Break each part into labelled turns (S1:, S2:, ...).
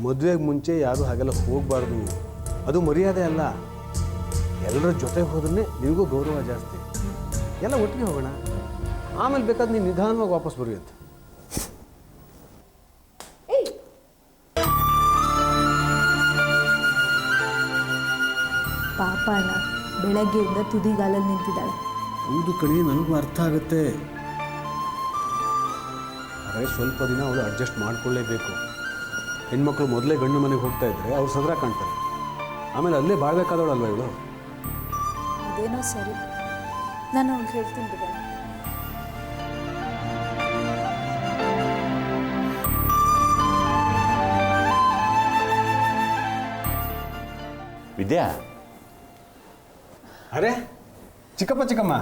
S1: ಮದುವೆಗೆ ಮುಂಚೆ ಯಾರೂ ಹಾಗೆಲ್ಲ ಹೋಗಬಾರ್ದು. ಅದು ಮರ್ಯಾದೆ ಅಲ್ಲ. ಎಲ್ಲರ ಜೊತೆಗೆ ಹೋದ್ರೆ ನಿನಗೂ ಗೌರವ ಜಾಸ್ತಿ. ಎಲ್ಲ ಒಟ್ಟಿಗೆ ಹೋಗೋಣ, ಆಮೇಲೆ ಬೇಕಾದ್ರೆ ನೀನು ನಿಧಾನವಾಗಿ ವಾಪಸ್ ಬರುವಂತೆ.
S2: ಪಾಪ ಅಣ್ಣ, ಬೆಳಗ್ಗೆಯಿಂದ ತುದಿಗಾಲಲ್ಲಿ ನಿಂತಿದ್ದಾಳೆ.
S1: ಹೌದು ಕಣಿ, ನನಗೂ ಅರ್ಥ ಆಗುತ್ತೆ. ಆದರೆ ಸ್ವಲ್ಪ ದಿನ ಅವಳು ಅಡ್ಜಸ್ಟ್ ಮಾಡಿಕೊಳ್ಳೇಬೇಕು. ಹೆಣ್ಮಕ್ಳು ಮೊದಲೇ ಗಂಡು ಮನೆಗೆ ಹೋಗ್ತಾ ಇದ್ದರೆ ಅವ್ರು ಸದರ ಕಾಣ್ತಾರೆ. ಆಮೇಲೆ ಅಲ್ಲೇ ಬಾಳ್ಬೇಕಾದವಳಲ್ವ ಇವಳು.
S2: ಅದೇನೋ ಸರಿ, ನಾನು ಅವ್ಳು ಹೇಳ್ತೀನಿ ಬಿಡ.
S3: ವಿದ್ಯಾ,
S1: ಅರೆ ಚಿಕ್ಕಪ್ಪ ಚಿಕ್ಕಮ್ಮ,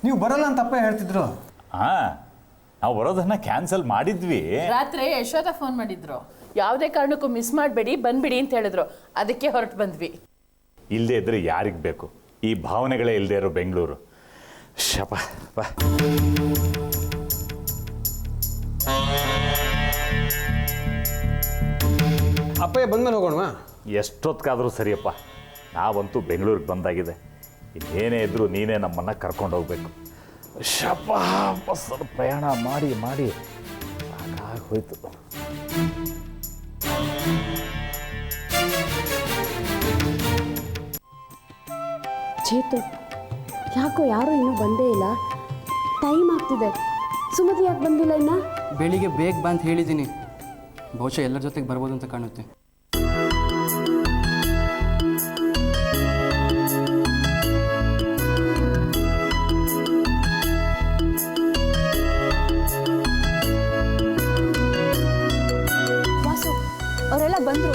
S1: ನೀವು ಬರಲ್ಲ ಅಂತ ಅಪ್ಪ ಹೇಳ್ತಿದ್ರು.
S3: ಹಾಂ, ನಾವು ಬರೋದನ್ನ ಕ್ಯಾನ್ಸಲ್ ಮಾಡಿದ್ವಿ.
S4: ರಾತ್ರಿ ಯಶೋಧ ಫೋನ್ ಮಾಡಿದ್ರು, ಯಾವುದೇ ಕಾರಣಕ್ಕೂ ಮಿಸ್ ಮಾಡಬೇಡಿ, ಬಂದ್ಬಿಡಿ ಅಂತ ಹೇಳಿದ್ರು. ಅದಕ್ಕೆ ಹೊರಟು ಬಂದ್ವಿ.
S3: ಇಲ್ಲದೆ ಇದ್ರೆ ಯಾರಿಗೆ ಬೇಕು? ಈ ಭಾವನೆಗಳೇ ಇಲ್ಲದೆ ಇರೋ ಬೆಂಗಳೂರು. ಶಪ ಬಾ.
S1: ಅಪ್ಪಯ್ಯ ಬಂದ್ಮೇಲೆ ಹೋಗೋಣವಾ?
S3: ಎಷ್ಟೊತ್ತಿಗಾದರೂ ಸರಿಯಪ್ಪ, ನಾವಂತೂ ಬೆಂಗಳೂರಿಗೆ ಬಂದಾಗಿದೆ. ಇನ್ನೇನೇ ಇದ್ದರೂ ನೀನೇ ನಮ್ಮನ್ನು ಕರ್ಕೊಂಡು ಹೋಗ್ಬೇಕು. ಶಪ, ಬಸ್ಸಲ್ಲಿ ಪ್ರಯಾಣ ಮಾಡಿ ಮಾಡಿ ಸಾಕಾಗೋಯ್ತು.
S5: ಚೇತು, ಯಾಕೋ ಯಾರೂ ಇನ್ನೂ ಬಂದೇ ಇಲ್ಲ. ಟೈಮ್ ಆಗ್ತಿದೆ. ಸುಮತಿ ಯಾಕೆ ಬಂದಿಲ್ಲ ಇನ್ನ?
S6: ಬೆಳಿಗ್ಗೆ ಬೇಗ ಬಂದು ಹೇಳಿದ್ದೀನಿ. ಬಹುಶಃ ಎಲ್ಲರ ಜೊತೆಗೆ ಬರ್ಬೋದು ಅಂತ ಕಾಣುತ್ತೆ.
S2: ವಾಸು, ಅವರೆಲ್ಲ ಬಂದರು.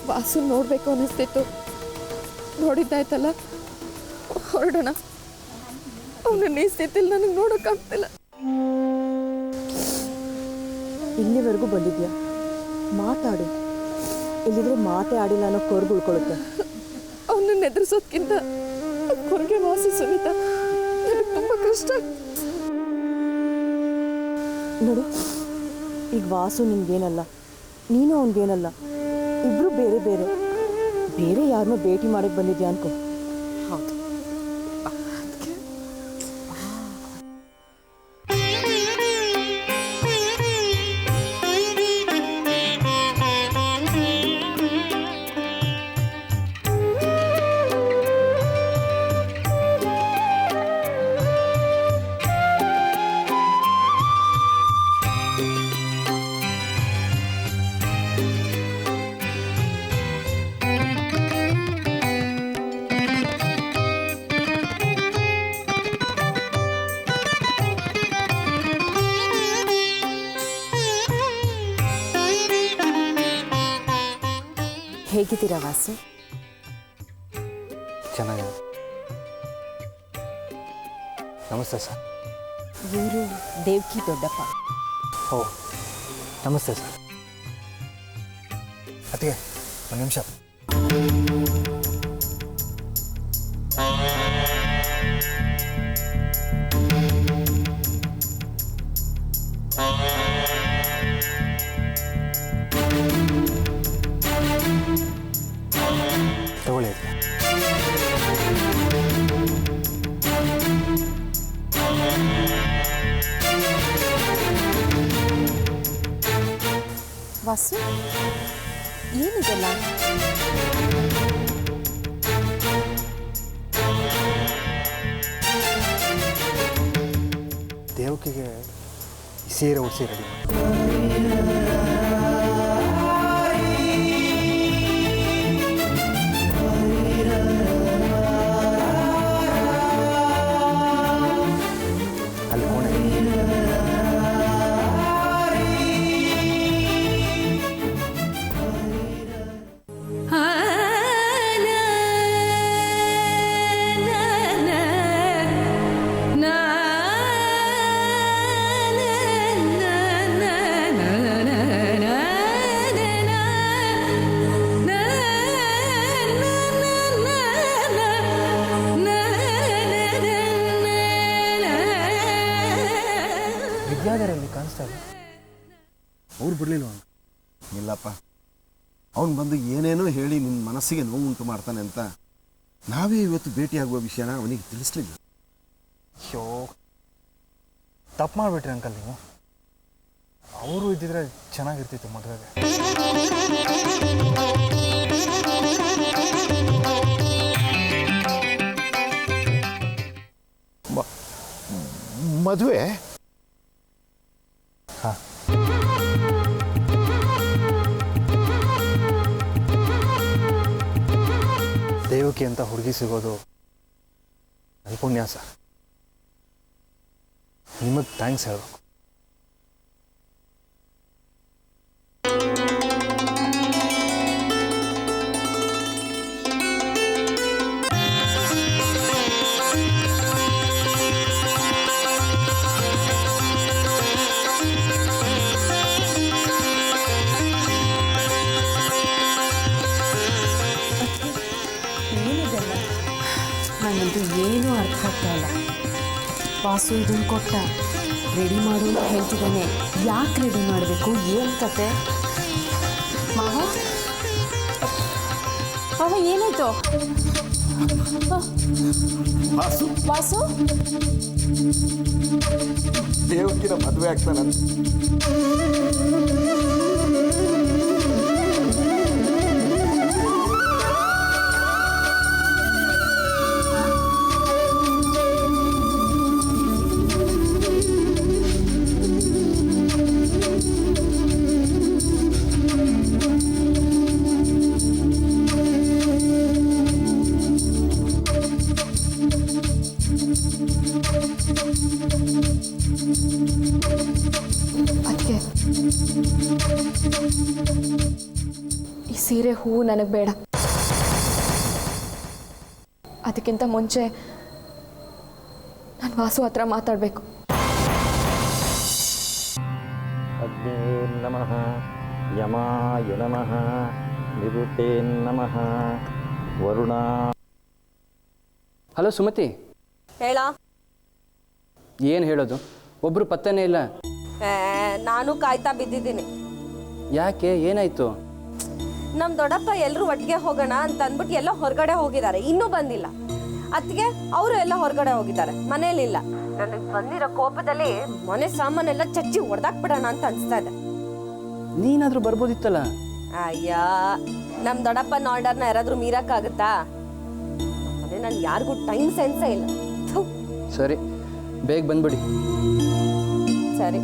S7: ವಾಸು ನೋಡಬೇಕು ಅನ್ನಿಸ್ತಿತ್ತು. ನೋಡಿದ್ದಾಯ್ತಲ್ಲ, ಹೊರಡೋಣ. ಅವನನ್ನ ಈ ಸ್ಥಿತಿಲಿ ನನಗೆ ನೋಡೋಕ್ಕಾಗ್ತಿಲ್ಲ.
S5: ಇಲ್ಲಿವರೆಗೂ ಬಂದಿದ್ಯಾ? ಮಾತಾಡು. ಇಲ್ಲಿದ್ರೆ ಮಾತೇ ಆಡಿಲ್ಲ ಅನ್ನೋ ಕೊರಗು ಉಳ್ಕೊಳ್ಳುತ್ತೆ.
S7: ಅವನನ್ನ ಎದುರಿಸೋದ್ಕಿಂತ ಹೊರಗೆ ವಾಸಿ ಸುನೀತ ನನಗೆ ತುಂಬ ಕಷ್ಟ.
S5: ನೋಡು, ಈಗ ವಾಸು ನಿನ್ಗೇನಲ್ಲ, ನೀನು ಅವನಿಗೇನಲ್ಲ. ಇಬ್ರು ಬೇರೆ ಬೇರೆ. ಬೇರೆ ಯಾರನ್ನೋ ಭೇಟಿ ಮಾಡಕ್ಕೆ ಬಂದಿದ್ಯಾ ಅನ್ಕೋ.
S7: ಹೌದು,
S5: ಹೇಗಿದ್ದೀರಾ ವಾಸು?
S6: ಚೆನ್ನಾಗಿದೆ. ನಮಸ್ತೆ ಸರ್.
S5: ಇವರು ದೇವ್ಕಿ ದೊಡ್ಡಪ್ಪ.
S6: ಓ, ನಮಸ್ತೆ ಸರ್. ಅತ್ತಿಗೆ ಒಂದು ನಿಮಿಷ.
S2: ವಾಸು ಏನಿದೆಲ್ಲ?
S8: ದೇವಕಿಗೆ ಸೀರೆ ಉಡಿಸಿ ರೆಡಿ ಮಾಡಿ. ಅಲ್ಲಿ ಕೋಣೆ ವಿದ್ಯಾಧರಲ್ಲಿ ಕಾಣಿಸ್ತಾ ಇಲ್ಲ.
S1: ಅವ್ರು ಬಿಡಲಿಲ್ವ?
S9: ಇಲ್ಲಪ್ಪ, ಅವನು ಬಂದು ಏನೇನೋ ಹೇಳಿ ನಿನ್ನ ಮನಸ್ಸಿಗೆ ನೋವು ಉಂಟು ಮಾಡ್ತಾನೆ ಅಂತ ನಾವೇ ಇವತ್ತು ಭೇಟಿಯಾಗುವ ವಿಷಯನ ಅವನಿಗೆ ತಿಳಿಸ್ಲಿಲ್ಲ.
S8: ಅಯ್ಯೋ, ತಪ್ಪು ಮಾಡಿಬಿಟ್ರಿ ಅಂಕಲ್ ನೀವು. ಅವರು ಇದ್ದಿದ್ರೆ ಚೆನ್ನಾಗಿರ್ತಿತ್ತು ಮದುವೆಗೆ.
S9: ಮದುವೆ
S8: ಹಾಂ, ದೇವಕಿ ಅಂತ ಹುಡುಗಿ ಸಿಗೋದು ನೈಪುಣ್ಯ ಸರ್. ನಿಮಗೆ ಥ್ಯಾಂಕ್ಸ್ ಹೇಳಬೇಕು.
S2: ಏನಿದೆಲ್ಲ? ನನಗಂತೂ ಏನೂ ಅರ್ಥ ಆಗ್ತಾ ಇಲ್ಲ. ವಾಸು ಇದನ್ನು ಕೊಟ್ಟ, ರೆಡಿ ಮಾಡು ಅಂತ ಹೇಳ್ತಿದ್ದಾನೆ. ಯಾಕೆ ರೆಡಿ ಮಾಡಬೇಕು? ಏನು ಕತೆ? ಮಾವ ಮಾವ ಏನಾಯ್ತು?
S9: ವಾಸು
S2: ವಾಸು
S9: ದೇವಕಿನ ಮದುವೆ ಆಗ್ತಾನಂತ.
S7: ಅದಕ್ಕೆ ಈ ಸೀರೆ ಹೂವು ನನಗೆ ಬೇಡ. ಅದಕ್ಕಿಂತ ಮುಂಚೆ ನಾನು ವಾಸು ಹತ್ರ ಮಾತಾಡಬೇಕು.
S10: ಅಗ್ನೇ ನಮಃ ಯಮಾಯ ನಮಃ ನಿರುತೇ ನಮಃ ವರುಣ.
S6: ಹಲೋ ಸುಮತಿ,
S5: ಹೇಳ.
S6: ಏನು ಹೇಳೋದು? ಒಬ್ಬರು ಪತ್ತೆನೇ ಇಲ್ಲ.
S5: ನಾನು ಕಾಯ್ತಾ ಬಿದ್ದಿದ್ದೀನಿ.
S6: ಯಾಕೆ, ಏನಾಯಿತು?
S5: ನಮ್ಮ ದೊಡ್ಡಪ್ಪ ಎಲ್ಲರೂ ಒಟ್ಟಿಗೆ ಹೋಗೋಣ ಅಂತ ಅಂದ್ಬಿಟ್ಟು ಎಲ್ಲ ಹೊರಗಡೆ ಹೋಗಿದ್ದಾರೆ, ಇನ್ನೂ ಬಂದಿಲ್ಲ. ಅದಕ್ಕೆ ಅವರು ಎಲ್ಲ ಹೊರಗಡೆ ಹೋಗಿದ್ದಾರೆ, ಮನೇಲಿಲ್ಲ. ನನಗೆ ಬಂದಿರೋ ಕೋಪದಲ್ಲಿ ಮನೆ ಸಾಮಾನೆಲ್ಲ ಚಚ್ಚಿ ಹೊಡೆದಾಕ್ಬಿಡೋಣ ಅಂತ ಅನಿಸ್ತಾ ಇದೆ.
S6: ನೀನಾದರೂ ಬರ್ಬೋದಿತ್ತಲ್ಲ.
S5: ಅಯ್ಯ, ನಮ್ಮ ದೊಡ್ಡಪ್ಪನ ಆರ್ಡರ್ನ ಯಾರಾದರೂ ಮೀರಕ್ಕಾಗುತ್ತಾ? ಅದೇ ನಾನು ಯಾರಿಗೂ ಟೈಮ್ ಸೆನ್ಸೇ ಇಲ್ಲ. ಥು.
S6: ಸರಿ, ಬೇಗ ಬಂದ್ಬಿಡಿ.
S5: ಸರಿ.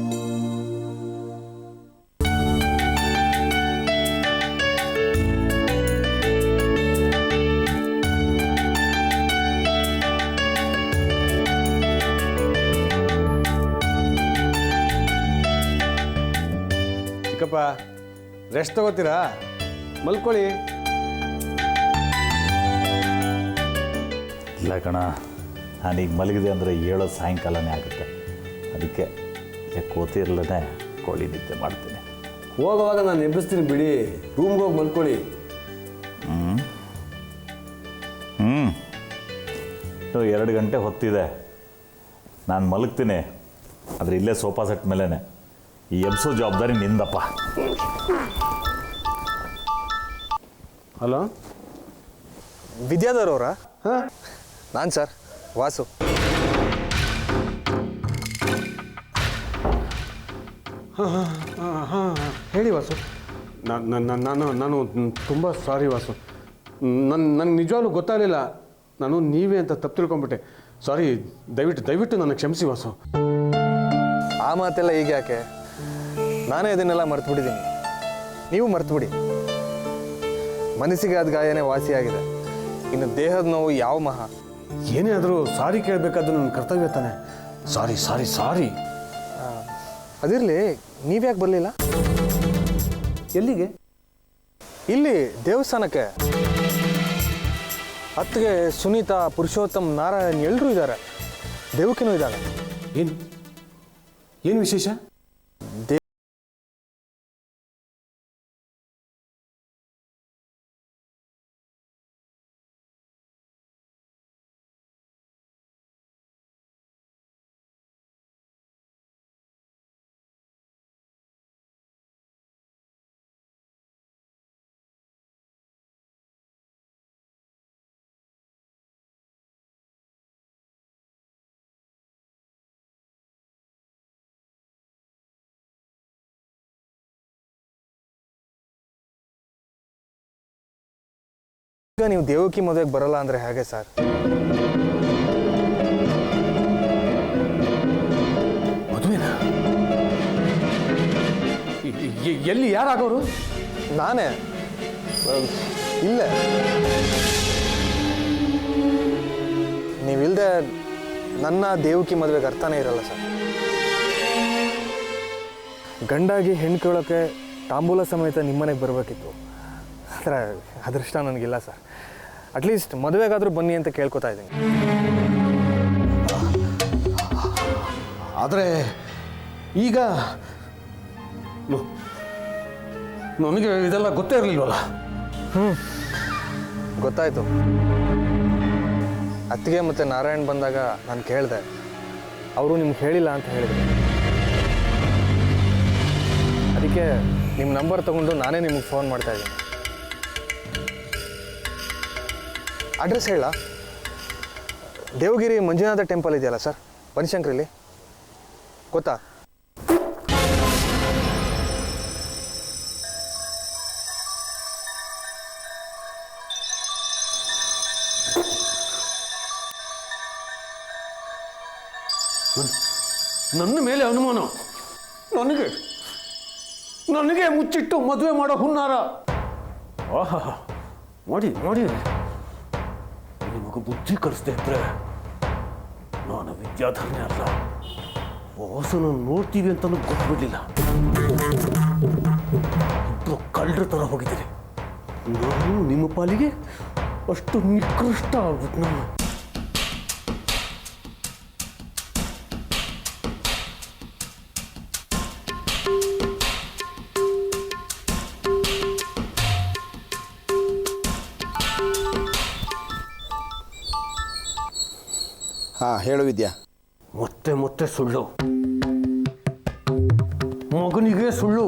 S1: ಚಿಕ್ಕಪ್ಪ, ರೆಸ್ಟ್ ತಗೋತೀರಾ? ಮಲ್ಕೊಳ್ಳಿ.
S3: ಇಲ್ಲ ಕಣ, ನಾನೀಗ ಮಲಗಿದೆ ಅಂದರೆ ಹೇಳೋ ಸಾಯಂಕಾಲನೇ ಆಗುತ್ತೆ. ಅದಕ್ಕೆ ಕೂತಿರ್ಲೇ ಕೋಳಿ ನಿದ್ದೆ ಮಾಡ್ತೀನಿ.
S1: ಹೋಗುವಾಗ ನಾನು ಎಬ್ಬಿಸ್ತೀನಿ ಬಿಡಿ. ರೂಮ್ಗೆ ಹೋಗಿ ಮಲ್ಕೊಳ್ಳಿ.
S3: ಇನ್ನು 2 ಗಂಟೆ ಹೊತ್ತಿದೆ. ನಾನು ಮಲಗ್ತೀನಿ, ಆದರೆ ಇಲ್ಲೇ ಸೋಫಾ ಸೆಟ್ ಮೇಲೇ. ಈ ಎಬ್ಸೋ ಜವಾಬ್ದಾರಿ ನಿಂದಪ್ಪ.
S1: ಹಲೋ,
S8: ವಿದ್ಯಾಧರ್ ಅವರಾ?
S1: ಹಾಂ,
S8: ನಾನು ಸರ್, ವಾಸು.
S1: ಹಾಂ ಹೇಳಿ ವಾಸು. ನಾನು ತುಂಬ ಸಾರಿ ವಾಸು. ನನಗೆ ನಿಜವಾಗ್ಲೂ ಗೊತ್ತಾಗಲಿಲ್ಲ. ನಾನು ನೀವೇ ಅಂತ ತಪ್ಪು ತಿಳ್ಕೊಂಬಿಟ್ಟೆ. ಸಾರಿ, ದಯವಿಟ್ಟು ನನಗೆ ಕ್ಷಮಿಸಿ ವಾಸು.
S8: ಆ ಮಾತೆಲ್ಲ ಈಗ ಯಾಕೆ? ನಾನೇ ಇದನ್ನೆಲ್ಲ ಮರ್ತು ಬಿಟ್ಟಿದ್ದೀನಿ, ನೀವು ಮರ್ತು ಬಿಡಿ. ಮನಸ್ಸಿಗೆ ಆದ ಗಾಯನೇ ವಾಸಿಯಾಗಿದೆ, ಇನ್ನು ದೇಹದ ನೋವು ಯಾವ ಮಹಾ.
S1: ಏನೇ ಆದರೂ ಸಾರಿ ಕೇಳಬೇಕಾದ್ದು ನನ್ನ ಕರ್ತವ್ಯ ತಾನೆ. ಸಾರಿ.
S8: ಅದಿರಲಿ, ನೀವ್ಯಾಕೆ ಬರಲಿಲ್ಲ?
S1: ಎಲ್ಲಿಗೆ?
S8: ಇಲ್ಲಿ ದೇವಸ್ಥಾನಕ್ಕೆ. ಅತ್ತಿಗೆ, ಸುನೀತಾ, ಪುರುಷೋತ್ತಮ್, ನಾರಾಯಣ್ ಎಲ್ಲರೂ ಇದ್ದಾರೆ, ದೇವಕಿನೂ ಇದ್ದಾರೆ.
S1: ಏನು ವಿಶೇಷ?
S8: ಈಗ ನೀವು ದೇವಕಿ ಮದುವೆಗೆ ಬರಲ್ಲ ಅಂದರೆ ಹೇಗೆ ಸರ್?
S1: ಮದುವೆನಾ? ಎಲ್ಲಿ, ಯಾರಾಗೋರು?
S8: ನಾನೇ, ಇಲ್ಲೇ. ನೀವಿಲ್ಲದೆ ನನ್ನ ದೇವಕಿ ಮದುವೆಗೆ ಅರ್ಥನೇ ಇರಲ್ಲ ಸರ್. ಗಂಡಾಗಿ ಹೆಣ್ಣು ಕೇಳೋಕ್ಕೆ ತಾಂಬೂಲ ಸಮೇತ ನಿಮ್ಮನೆಗೆ ಬರಬೇಕಿತ್ತು, ಆದರೆ ಅದೃಷ್ಟ ನನಗಿಲ್ಲ ಸರ್. ಅಟ್ಲೀಸ್ಟ್ ಮದುವೆಗಾದರೂ ಬನ್ನಿ ಅಂತ ಕೇಳ್ಕೊತಾ ಇದ್ದೀನಿ.
S1: ಆದರೆ ಈಗ ನನಗೆ ಇದೆಲ್ಲ ಗೊತ್ತೇ ಇರಲಿಲ್ವಲ್ಲ.
S8: ಗೊತ್ತಾಯಿತು. ಅತ್ತಿಗೆ ಮತ್ತು ನಾರಾಯಣ್ ಬಂದಾಗ ನಾನು ಕೇಳಿದೆ, ಅವರು ನಿಮ್ಗೆ ಹೇಳಿಲ್ಲ ಅಂತ ಹೇಳಿದ್ರು. ಅದಕ್ಕೆ ನಿಮ್ಮ ನಂಬರ್ ತೊಗೊಂಡು ನಾನೇ ನಿಮಗೆ ಫೋನ್ ಮಾಡ್ತಾ ಇದ್ದೀನಿ. ಅಡ್ರೆಸ್ ಹೇಳ? ದೇವಗಿರಿ ಮಂಜುನಾಥ ಟೆಂಪಲ್ ಇದೆಯಲ್ಲ ಸರ್, ಬನಶಂಕರಿಲಿ, ಗೊತ್ತಾ?
S1: ನನ್ನ ಮೇಲೆ ಅನುಮಾನ. ನನಗೆ ಮುಚ್ಚಿಟ್ಟು ಮದುವೆ ಮಾಡೋ ಹುನ್ನಾರ. ಆಹಾ, ನೋಡಿ ನಿಮಗೆ ಬುದ್ಧಿ ಕಲಿಸ್ದೆ ಇದ್ರೆ ನಾನು ವಿದ್ಯಾಧರನೇ ಅಲ್ಲ, ವಾಸನ ನೋಡ್ತೀವಿ ಅಂತಲೂ ಗೊತ್ತಿರಲಿಲ್ಲ. ಇಬ್ಬರು ಕಳ್ಳರ ಥರ ಹೋಗಿದ್ದೀರಿ. ನಾನು ನಿಮ್ಮ ಪಾಲಿಗೆ ಅಷ್ಟು ನಿಕೃಷ್ಟ ಆಗ್ಬಿಟ್ಟು ನಾನು.
S9: ಹಾಂ, ಹೇಳು ವಿದ್ಯಾ.
S1: ಮತ್ತೆ ಸುಳ್ಳು, ಮಗನಿಗೆ ಸುಳ್ಳು.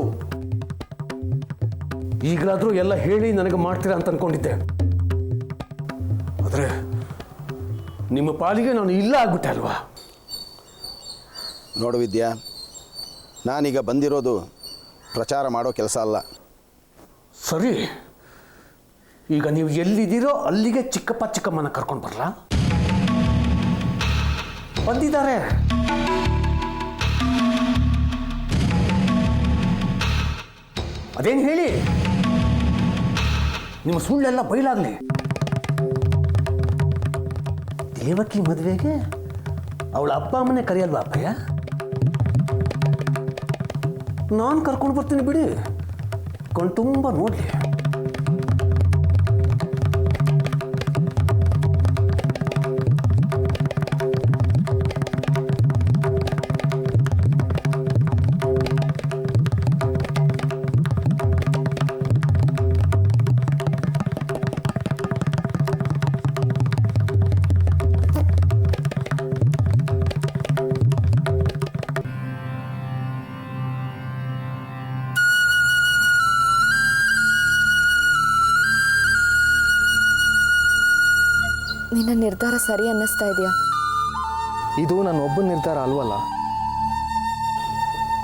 S1: ಈಗಲಾದರೂ ಎಲ್ಲ ಹೇಳಿ ನನಗೆ ಮಾಡ್ತೀರಾ ಅಂತ ಅನ್ಕೊಂಡಿದ್ದೆ. ಆದರೆ ನಿಮ್ಮ ಪಾಲಿಗೆ ನಾನು ಇಲ್ಲ ಆಗ್ಬಿಟ್ಟೆ ಅಲ್ವಾ?
S9: ನೋಡು ವಿದ್ಯಾ, ನಾನೀಗ ಬಂದಿರೋದು ಪ್ರಚಾರ ಮಾಡೋ ಕೆಲಸ ಅಲ್ಲ.
S1: ಸರಿ, ಈಗ ನೀವು ಎಲ್ಲಿದ್ದೀರೋ ಅಲ್ಲಿಗೆ ಚಿಕ್ಕಪ್ಪ ಚಿಕ್ಕಮ್ಮನ ಕರ್ಕೊಂಡು ಬರಲಾ? ಬಂದಿದ್ದಾರೆ. ಅದೇನು ಹೇಳಿ, ನಿಮ್ಮ ಸುಳ್ಳೆಲ್ಲ ಬಯಲಾಗಲಿ. ದೇವಕಿ ಮದುವೆಗೆ ಅವಳ ಅಪ್ಪ ಅಮ್ಮನೇ ಕರೆಯಲ್ವಾ ಅಪ್ಪಯ್ಯ? ನಾನು ಕರ್ಕೊಂಡು ಬರ್ತೀನಿ ಬಿಡಿ, ಕಣ್ ತುಂಬ ನೋಡಲಿ.
S7: ನಿನ್ನ ನಿರ್ಧಾರ ಸರಿ ಅನ್ನಿಸ್ತಾ ಇದೆಯಾ?
S8: ಇದು ನನ್ನ ಒಬ್ಬನ ನಿರ್ಧಾರ ಅಲ್ವಲ್ಲ,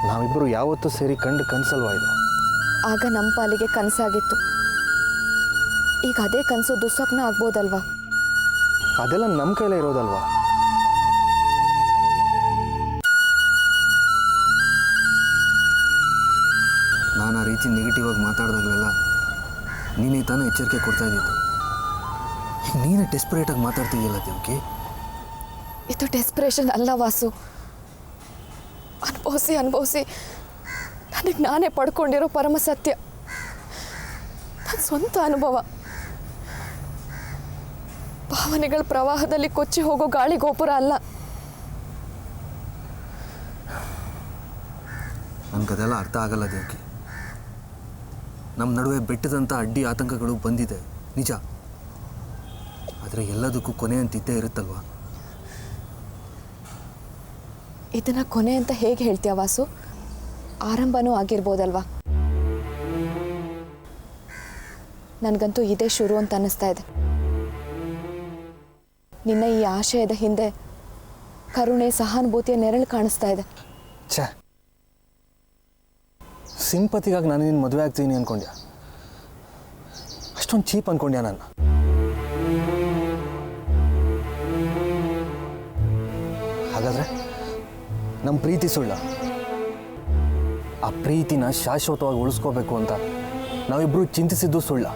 S8: ನಾವಿಬ್ಬರು ಯಾವತ್ತೂ ಸೇರಿ ಕಂಡು ಕನಸಲ್ವಾ ಇದು?
S7: ಆಗ ನಮ್ಮ ಪಾಲಿಗೆ ಕನಸಾಗಿತ್ತು. ಈಗ ಅದೇ ಕನಸು ದುಸ್ವಪ್ನ ಆಗ್ಬೋದಲ್ವಾ?
S8: ಅದೆಲ್ಲ ನಮ್ಮ ಕೈಲೇ ಇರೋದಲ್ವಾ? ನಾನು ಆ ರೀತಿ ನೆಗೆಟಿವ್ ಆಗಿ ಮಾತಾಡಿದಾಗಲೆಲ್ಲ ನೀನೇ ತಾನೇ ಎಚ್ಚರಿಕೆ ಕೊಡ್ತಾ ಇದ್ದಿದ್ದು. ನೀನೇ ಡೆಸ್ಪರೇಟಾಗಿ ಮಾತಾಡ್ತಿದ್ಯಲ್ಲ ದೇವಕಿ.
S7: ಇದು ಡೆಸ್ಪರೇಷನ್ ಅಲ್ಲ ವಾಸು. ಅನುಭವಿಸಿ ನನಗೆ ನಾನೇ ಪಡ್ಕೊಂಡಿರೋ ಪರಮ ಸತ್ಯ, ನನ್ನ ಸ್ವಂತ ಅನುಭವ. ಭಾವನೆಗಳ ಪ್ರವಾಹದಲ್ಲಿ ಕೊಚ್ಚಿ ಹೋಗೋ ಗಾಳಿ ಗೋಪುರ ಅಲ್ಲ.
S8: ನನಗದೆಲ್ಲ ಅರ್ಥ ಆಗಲ್ಲ ದೇವಕಿ. ನಮ್ಮ ನಡುವೆ ಬೆಟ್ಟದಂಥ ಅಡ್ಡಿ ಆತಂಕಗಳು ಬಂದಿದೆ ನಿಜ, ಆದರೆ ಎಲ್ಲದಕ್ಕೂ ಕೊನೆ ಅಂತಿದ್ದೇ ಇರುತ್ತಲ್ವಾ?
S7: ಇದನ್ನು ಕೊನೆ ಅಂತ ಹೇಗೆ ಹೇಳ್ತೀಯ ವಾಸು? ಆರಂಭನೂ ಆಗಿರ್ಬೋದಲ್ವಾ? ನನಗಂತೂ ಇದೇ ಶುರು ಅಂತ ಅನ್ನಿಸ್ತಾ ಇದೆ. ನಿನ್ನ ಈ ಆಶಯದ ಹಿಂದೆ ಕರುಣೆ, ಸಹಾನುಭೂತಿಯ ನೆರಳು ಕಾಣಿಸ್ತಾ ಇದೆ.
S8: ಛೇ, ಸಿಂಪತಿಗಾಗಿ ನಾನು ನಿನ್ನ ಮದುವೆ ಆಗ್ತೀನಿ ಅಂದ್ಕೊಂಡ್ಯಾ? ಅಷ್ಟೊಂದು ಚೀಪ್ ಅಂದ್ಕೊಂಡ್ಯಾ ನನ್ನ? ಹಾಗಾದರೆ ನಮ್ಮ ಪ್ರೀತಿ ಸುಳ್ಳ? ಆ ಪ್ರೀತಿನ ಶಾಶ್ವತವಾಗಿ ಉಳಿಸ್ಕೋಬೇಕು ಅಂತ ನಾವಿಬ್ಬರು ಚಿಂತಿಸಿದ್ದು ಸುಳ್ಳ?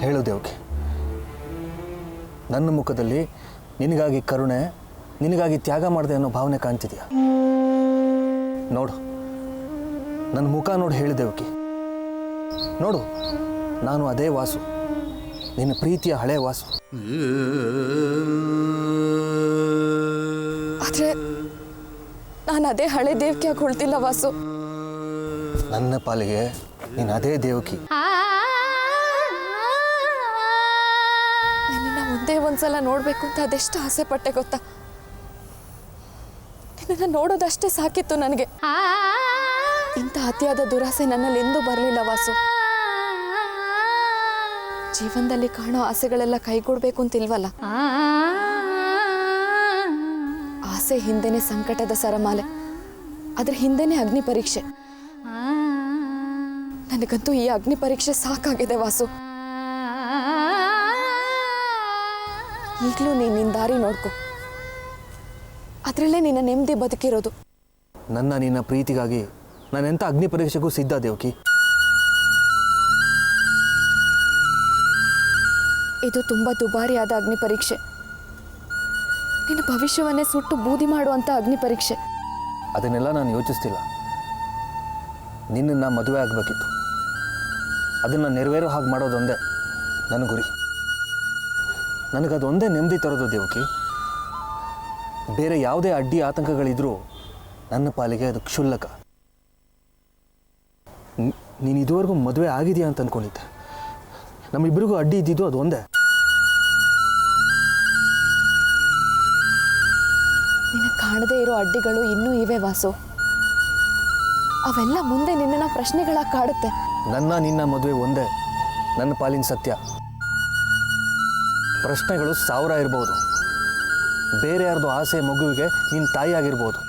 S8: ಹೇಳು ದೇವಕಿ, ನನ್ನ ಮುಖದಲ್ಲಿ ನಿನಗಾಗಿ ಕರುಣೆ, ನಿನಗಾಗಿ ತ್ಯಾಗ ಮಾಡಿದೆ ಅನ್ನೋ ಭಾವನೆ ಕಾಣ್ತಿದೆಯಾ? ನೋಡು, ನನ್ನ ಮುಖ ನೋಡಿ ಹೇಳು ದೇವಕಿ. ನೋಡು, ನಾನು ಅದೇ ವಾಸು, ನಿನ್ನ ಪ್ರೀತಿಯ ಹಳೆ ವಾಸು.
S7: ಆದರೆ ನಾನು ಅದೇ ಹಳೆ ದೇವಕಿಯಾಗಿ ಹೊಳ್ತಿಲ್ಲ ವಾಸು.
S8: ನನ್ನ ಪಾಲಿಗೆ ನೀನು ಅದೇ ದೇವಕಿ.
S7: ನಿನ್ನನ್ನು ಒಂದೇ ಒಂದ್ಸಲ ನೋಡಬೇಕು ಅಂತ ಅದೆಷ್ಟು ಆಸೆ ಪಟ್ಟೆ ಗೊತ್ತಾ? ನಿನ್ನನ್ನು ನೋಡೋದಷ್ಟೇ ಸಾಕಿತ್ತು ನನಗೆ. ಇಂಥ ಅತಿಯಾದ ದುರಾಸೆ ನನ್ನಲ್ಲಿ ಎಂದೂ ಬರಲಿಲ್ಲ ವಾಸು. ಜೀವನದಲ್ಲಿ ಕಾಣೋ ಆಸೆಗಳೆಲ್ಲ ಕೈಗೂಡಬೇಕು ಅಂತಿಲ್ವಲ್ಲ. ಆಸೆ ಹಿಂದೆನೆ ಸಂಕಟದ ಸರಮಾಲೆ, ಅದ್ರ ಹಿಂದೆನೆ ಅಗ್ನಿ ಪರೀಕ್ಷೆ. ನನಗಂತೂ ಈ ಅಗ್ನಿ ಪರೀಕ್ಷೆ ಸಾಕಾಗಿದೆ ವಾಸು. ಈಗಲೂ ನೀನು ನಿನ್ನ ದಾರಿ ನೋಡ್ಕೊ, ಅದರಲ್ಲೇ ನಿನ್ನ ನೆಮ್ಮದಿ ಬದುಕಿರೋದು.
S8: ನಿನ್ನ ಪ್ರೀತಿಗಾಗಿ ನಾನೆಂಥ ಅಗ್ನಿ ಪರೀಕ್ಷೆಗೂ ಸಿದ್ಧ ದೇವಕಿ.
S7: ಇದು ತುಂಬ ದುಬಾರಿಯಾದ ಅಗ್ನಿ ಪರೀಕ್ಷೆ. ನಿನ್ನ ಭವಿಷ್ಯವನ್ನೇ ಸುಟ್ಟು ಬೂದಿ ಮಾಡುವಂಥ ಅಗ್ನಿ ಪರೀಕ್ಷೆ.
S8: ಅದನ್ನೆಲ್ಲ ನಾನು ಯೋಚಿಸ್ತಿಲ್ಲ. ನಿನ್ನನ್ನು ಮದುವೆ ಆಗಬೇಕಿತ್ತು, ಅದನ್ನು ನೆರವೇರೋ ಹಾಗೆ ಮಾಡೋದೊಂದೇ ನನ್ನ ಗುರಿ. ನನಗದೊಂದೇ ನೆಮ್ಮದಿ ತರೋದು ದೇವಕಿ. ಬೇರೆ ಯಾವುದೇ ಅಡ್ಡಿ ಆತಂಕಗಳಿದ್ರೂ ನನ್ನ ಪಾಲಿಗೆ ಅದು ಕ್ಷುಲ್ಲಕ. ನೀನು ಇದುವರೆಗೂ ಮದುವೆ ಆಗಿದೆಯಾ ಅಂತ ಅಂದ್ಕೊಂಡಿದ್ದೆ. ನಮ್ಮಿಬ್ಬರಿಗೂ ಅಡ್ಡಿ ಇದ್ದಿದ್ದು ಅದು ಒಂದೇ.
S7: ನಿನ್ನ ಕಾಣದೇ ಇರೋ ಅಡ್ಡಿಗಳು ಇನ್ನೂ ಇವೆ ವಾಸು. ಅವೆಲ್ಲ ಮುಂದೆ ನಿನ್ನ ಪ್ರಶ್ನೆಗಳಾಗಿ ಕಾಡುತ್ತೆ.
S8: ನಿನ್ನ ಮದುವೆ ಒಂದೇ ನನ್ನ ಪಾಲಿನ ಸತ್ಯ. ಪ್ರಶ್ನೆಗಳು 1000 ಇರ್ಬೋದು. ಬೇರೆ ಯಾರ್ದು ಆಸೆ ಮಗುವಿಗೆ ನಿನ್ನ ತಾಯಿ ಆಗಿರ್ಬೋದು.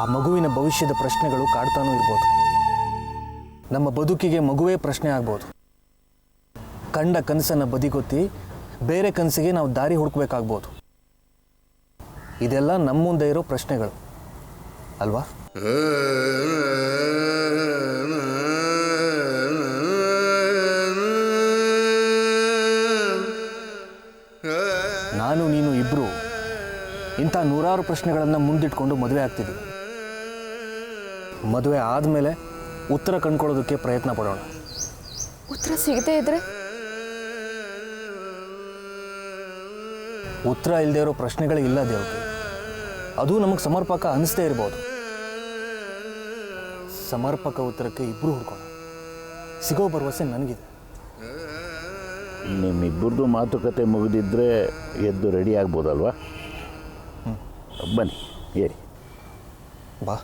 S8: ಆ ಮಗುವಿನ ಭವಿಷ್ಯದ ಪ್ರಶ್ನೆಗಳು ಕಾಡ್ತಾನೂ ಇರ್ಬೋದು. ನಮ್ಮ ಬದುಕಿಗೆ ಮಗುವೇ ಪ್ರಶ್ನೆ ಆಗ್ಬೋದು. ಕಂಡ ಕನಸನ್ನು ಬದಿಗೊತ್ತಿ ಬೇರೆ ಕನಸಿಗೆ ನಾವು ದಾರಿ ಹುಡುಕಬೇಕಾಗ್ಬೋದು. ಇದೆಲ್ಲ ನಮ್ಮ ಮುಂದೆ ಇರೋ ಪ್ರಶ್ನೆಗಳು ಅಲ್ವಾ? ನಾನು ನೀನು ಇಬ್ಬರು ಇಂಥ 100 ಪ್ರಶ್ನೆಗಳನ್ನು ಮುಂದಿಟ್ಕೊಂಡು ಮದುವೆ ಆಗ್ತಿದ್ದೀವಿ. ಮದುವೆ ಆದಮೇಲೆ ಉತ್ತರ ಕಂಡುಕೊಳ್ಳೋದಕ್ಕೆ ಪ್ರಯತ್ನ ಪಡೋಣ.
S7: ಉತ್ತರ ಸಿಗದೇ ಇದ್ರೆ?
S8: ಉತ್ತರ ಇಲ್ಲದೆ ಇರೋ ಪ್ರಶ್ನೆಗಳೇ ಇಲ್ಲ ದೇವಕಿ. ಅದು ನಮಗೆ ಸಮರ್ಪಕ ಅನಿಸ್ತೇ ಇರ್ಬೋದು. ಸಮರ್ಪಕ ಉತ್ತರಕ್ಕೆ ಇಬ್ಬರು ಹುಡ್ಕೋಣ. ಸಿಗೋ ಭರವಸೆ ನನಗಿದೆ.
S3: ನಿಮ್ಮಿಬ್ಬರದು ಮಾತುಕತೆ ಮುಗಿದಿದ್ರೆ ಎದ್ದು ರೆಡಿ ಆಗ್ಬೋದಲ್ವಾ? ಬನ್ನಿ ಏರಿ
S8: ಬಾ.